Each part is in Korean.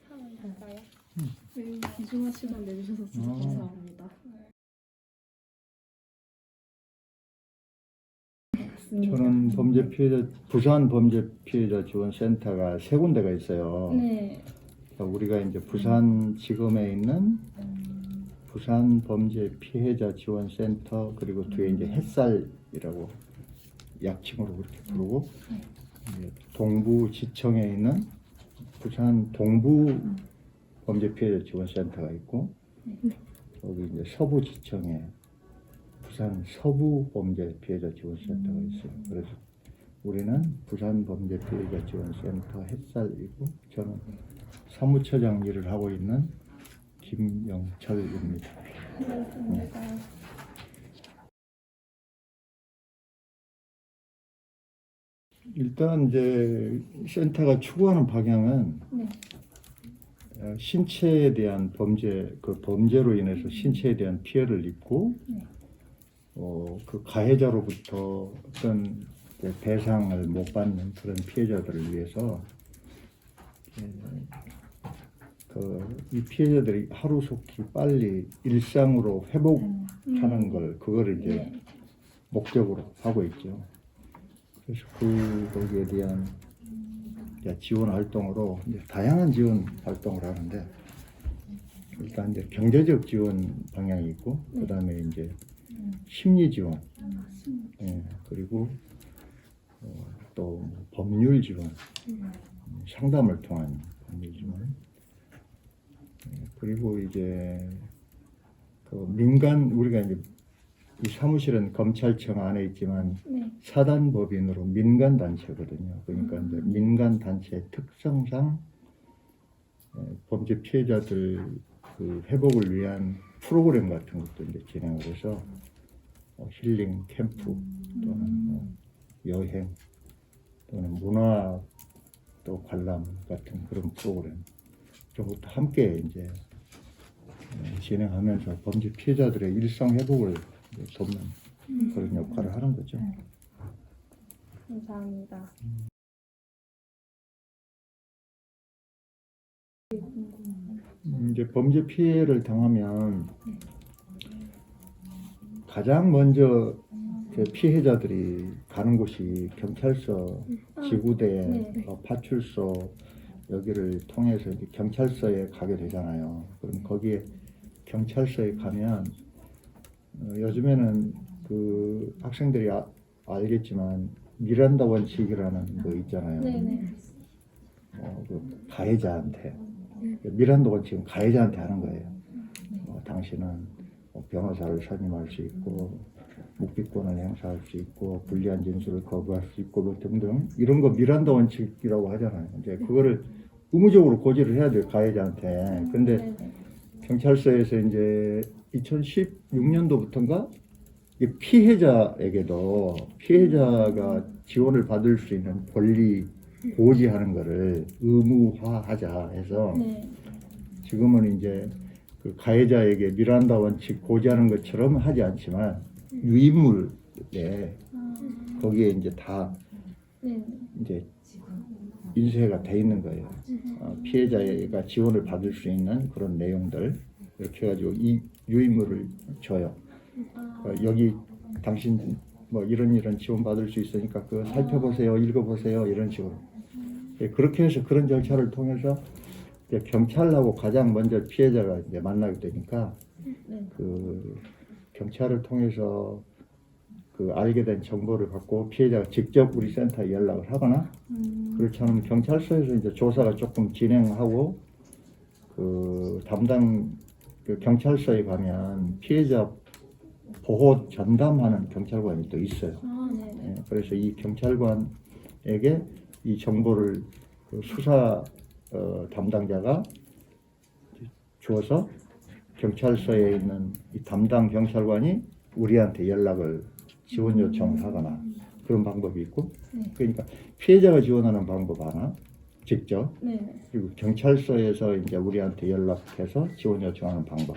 하면 될까요? 네, 귀중한 시간 내주셔서 진짜 감사합니다. 저는 범죄 피해자 부산 범죄 피해자 지원 센터가 세 군데가 있어요. 네. 우리가 이제 부산지검에 있는 부산 범죄 피해자 지원 센터 그리고 뒤에 이제 햇살이라고 약칭으로 그렇게 부르고 이제 동부지청에 있는 부산 동부 범죄 피해자 지원 센터가 있고 여기 이제 서부지청에 부산 서부 범죄 피해자 지원 센터가 있어요. 그래서 우리는 부산 범죄 피해자 지원 센터 햇살이고 저는 사무처장 일을 하고 있는 김영철입니다. 반갑습니다. 일단 이제 센터가 추구하는 방향은 네. 신체에 대한 범죄, 그 범죄로 인해서 신체에 대한 피해를 입고 네. 그 가해자로부터 어떤 배상을 못 받는 그런 피해자들을 위해서 이 피해자들이 하루속히 빨리 일상으로 회복하는 걸 그거를 이제 네. 목적으로 하고 있죠. 그래서 거기에 대한 지원 활동으로 이제 다양한 지원 활동을 하는데 일단 이제 경제적 지원 방향이 있고 그다음에 이제 심리 지원, 그리고 또 법률 지원, 상담을 통한 법률 지원, 그리고 이제 그 민간 우리가 이제 이 사무실은 검찰청 안에 있지만 네. 사단법인으로 민간 단체거든요. 그러니까 이제 민간 단체 특성상 범죄 피해자들 그 회복을 위한 프로그램 같은 것도 이제 진행을 해서 힐링 캠프 또는 여행 또는 문화 또 관람 같은 그런 프로그램 이런 것도 함께 이제 진행하면서 범죄 피해자들의 일상 회복을 돕는 그런 역할을 하는 거죠. 감사합니다. 이제 범죄 피해를 당하면 가장 먼저 피해자들이 가는 곳이 경찰서, 지구대, 네. 파출소 여기를 통해서 이제 경찰서에 가게 되잖아요. 그럼 거기에 경찰서에 가면 요즘에는 그 학생들이 알겠지만 미란다 원칙이라는 거 있잖아요. 네네. 그 가해자한테 미란다 원칙은 가해자한테 하는 거예요. 당신은 변호사를 선임할 수 있고 묵비권을 행사할 수 있고 불리한 진술을 거부할 수 있고 뭐 등등 이런 거 미란다 원칙이라고 하잖아요. 이제 그거를 의무적으로 고지를 해야 돼요, 가해자한테. 근데 네네. 경찰서에서 이제 2016년도부터인가 피해자에게도 피해자가 지원을 받을 수 있는 권리 고지하는 거를 의무화하자 해서 네. 지금은 이제 그 가해자에게 미란다 원칙 고지하는 것처럼 하지 않지만 유인물에 거기에 이제 다 네. 이제 인쇄가 돼 있는 거예요. 피해자가 지원을 받을 수 있는 그런 내용들 이렇게 해가지고 이 유인물을 줘요. 여기 당신 뭐 이런 지원 받을 수 있으니까 그거 살펴보세요, 읽어보세요 이런 식으로. 그렇게 해서 그런 절차를 통해서 이제 경찰하고 가장 먼저 피해자가 이제 만나게 되니까 네. 그 경찰을 통해서 그 알게 된 정보를 갖고 피해자가 직접 우리 센터에 연락을 하거나 그렇지 않으면 경찰서에서 이제 조사가 조금 진행하고 그 담당 그 경찰서에 가면 피해자 보호 전담하는 경찰관이 또 있어요. 네. 그래서 이 경찰관에게 이 정보를 그 수사 담당자가 주어서 경찰서에 있는 이 담당 경찰관이 우리한테 연락을 지원 요청을 하거나 그런 방법이 있고 그러니까 피해자가 지원하는 방법 하나 직접 네. 그리고 경찰서에서 이제 우리한테 연락해서 지원 요청하는 방법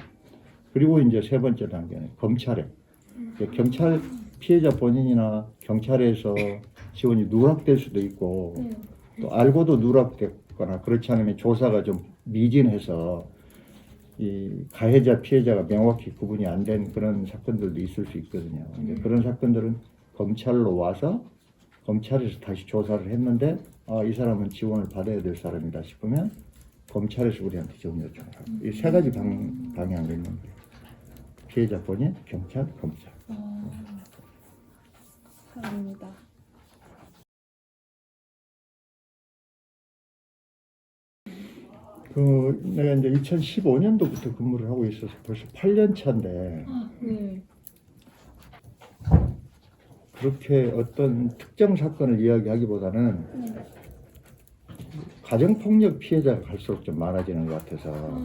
그리고 이제 세 번째 단계는 검찰에 경찰 피해자 본인이나 경찰에서 지원이 누락될 수도 있고 또 알고도 누락됐거나 그렇지 않으면 조사가 좀 미진해서 이 가해자 피해자가 명확히 구분이 안 된 그런 사건들도 있을 수 있거든요. 근데 그런 사건들은 검찰로 와서 검찰에서 다시 조사를 했는데 이 사람은 지원을 받아야 될 사람이다 싶으면 검찰에서 우리한테 지원 요청을 하고 이 세 가지 방향이 있는 거예요. 피해자 본인, 경찰, 검찰. 감사합니다. 내가 이제 2015년도부터 근무를 하고 있어서 벌써 8년 차인데 네. 그렇게 어떤 특정 사건을 이야기하기보다는 네. 가정폭력 피해자가 갈수록 좀 많아지는 것 같아서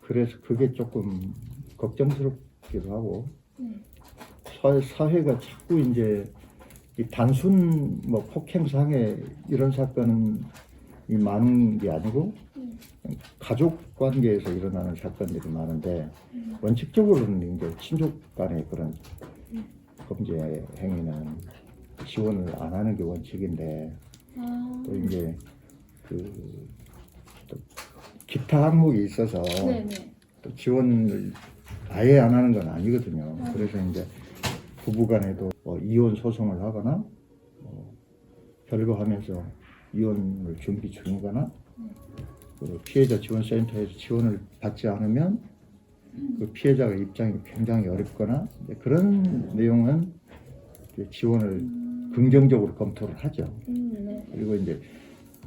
그래서 그게 조금 걱정스럽기도 하고 네. 사회가 자꾸 이제 이 단순 뭐 폭행 상해 이런 사건은 많은 게 아니고 가족 관계에서 일어나는 사건들이 많은데 원칙적으로는 이제 친족 간의 그런 범죄 행위는 지원을 안 하는 게 원칙인데 또 이제 또 기타 항목이 있어서 네네. 또 지원을 아예 안 하는 건 아니거든요. 그래서 이제 부부간에도 이혼 소송을 하거나 별거하면서 이혼을 준비 중이거나 피해자 지원센터에서 지원을 받지 않으면 그 피해자가 입장이 굉장히 어렵거나 그런 내용은 지원을 긍정적으로 검토를 하죠. 네. 그리고 이제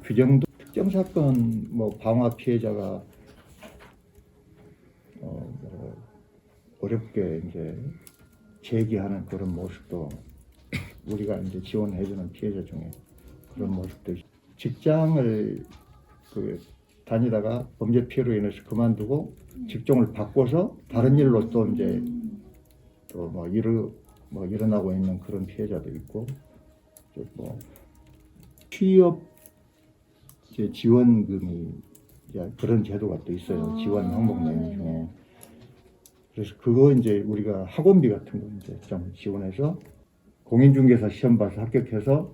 규정도 특정 사건 방화 피해자가 어렵게 이제 제기하는 그런 모습도 우리가 이제 지원해주는 피해자 중에 그런 모습도 직장을 다니다가 범죄 피해로 인해서 그만두고 직종을 바꿔서 다른 일로 또 이제 또 일어나고 있는 그런 피해자도 있고 취업 지원금이 그런 제도가 또 있어요. 지원 항목 내용 중에. 그래서 그거 이제 우리가 학원비 같은 거 이제 좀 지원해서 공인중개사 시험 봐서 합격해서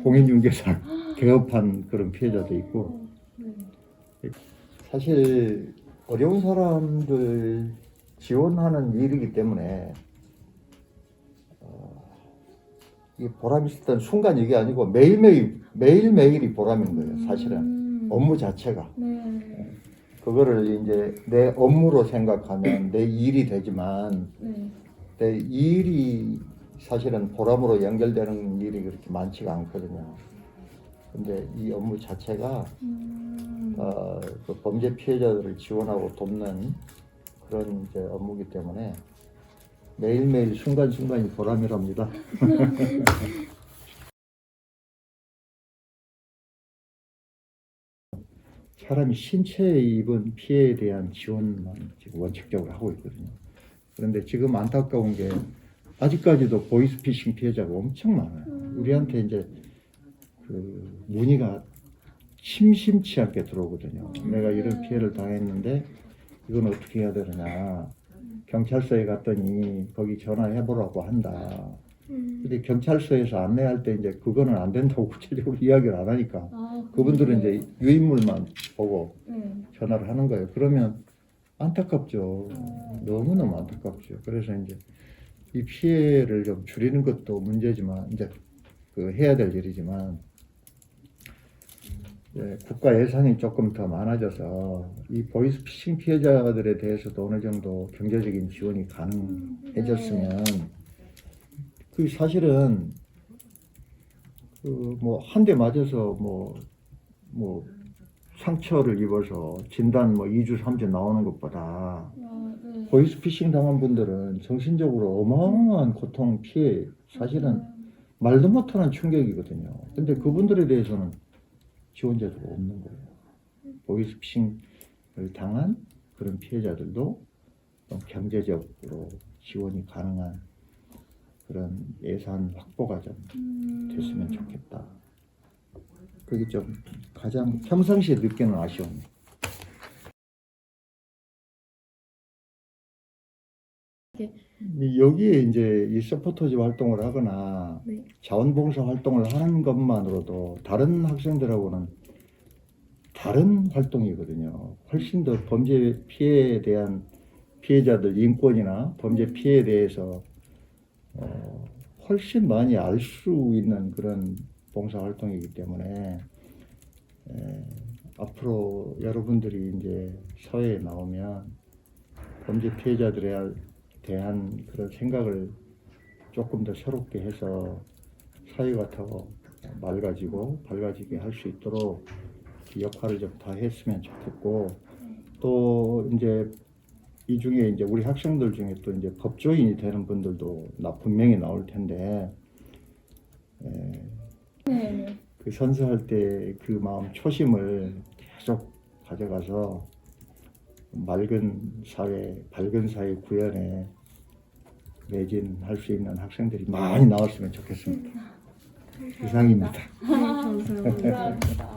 공인중개사 개업한 그런 피해자도 있고 사실 어려운 사람들 지원하는 일이기 때문에 이 보람 있었던 순간 이게 아니고 매일매일이 보람인 거예요. 사실은 업무 자체가. 네. 그거를 이제 내 업무로 생각하면 내 일이 되지만 네. 내 일이 사실은 보람으로 연결되는 일이 그렇게 많지가 않거든요. 근데 이 업무 자체가 그 범죄 피해자들을 지원하고 돕는 그런 이제 업무이기 때문에 매일매일 순간순간이 보람이랍니다. 사람이 신체에 입은 피해에 대한 지원만 지금 원칙적으로 하고 있거든요. 그런데 지금 안타까운 게 아직까지도 보이스피싱 피해자가 엄청 많아요. 우리한테 이제 그 문의가 심심치 않게 들어오거든요. 내가 이런 피해를 당했는데 이건 어떻게 해야 되느냐. 경찰서에 갔더니 거기 전화해보라고 한다. 근데 경찰서에서 안내할 때 이제 그거는 안 된다고 구체적으로 이야기를 안 하니까 그분들은 이제 유인물만 보고 전화를 하는 거예요. 그러면 안타깝죠. 너무너무 안타깝죠. 그래서 이제 이 피해를 좀 줄이는 것도 문제지만 이제 해야 될 일이지만 국가 예산이 조금 더 많아져서 이 보이스피싱 피해자들에 대해서도 어느 정도 경제적인 지원이 가능해졌으면 그 사실은 한 대 맞아서 상처를 입어서 진단 2주 3주 나오는 것보다 보이스피싱 당한 분들은 정신적으로 어마어마한 고통 피해 사실은 말도 못하는 충격이거든요. 근데 그분들에 대해서는 지원 제도가 없는 거예요. 보이스피싱을 당한 그런 피해자들도 좀 경제적으로 지원이 가능한 그런 예산 확보가 좀 됐으면 좋겠다. 그게 좀 가장 평상시에 느끼는 아쉬움입니다. 여기에 이제 이 서포터즈 활동을 하거나 네. 자원봉사 활동을 하는 것만으로도 다른 학생들하고는 다른 활동이거든요. 훨씬 더 범죄 피해에 대한 피해자들 인권이나 범죄 피해에 대해서 훨씬 많이 알 수 있는 그런 봉사 활동이기 때문에 앞으로 여러분들이 이제 사회에 나오면 범죄 피해자들에 대한 그런 생각을 조금 더 새롭게 해서 사회가 더 맑아지고 밝아지게 할 수 있도록 역할을 좀 다 했으면 좋겠고, 또 이제 이 중에 이제 우리 학생들 중에 또 이제 법조인이 되는 분들도 분명히 나올 텐데, 네. 그 선서할 때 그 마음 초심을 계속 가져가서 맑은 사회, 밝은 사회 구현에 매진할 수 있는 학생들이 많이 나왔으면 좋겠습니다. 이상입니다. 네, 감사합니다. 감사합니다.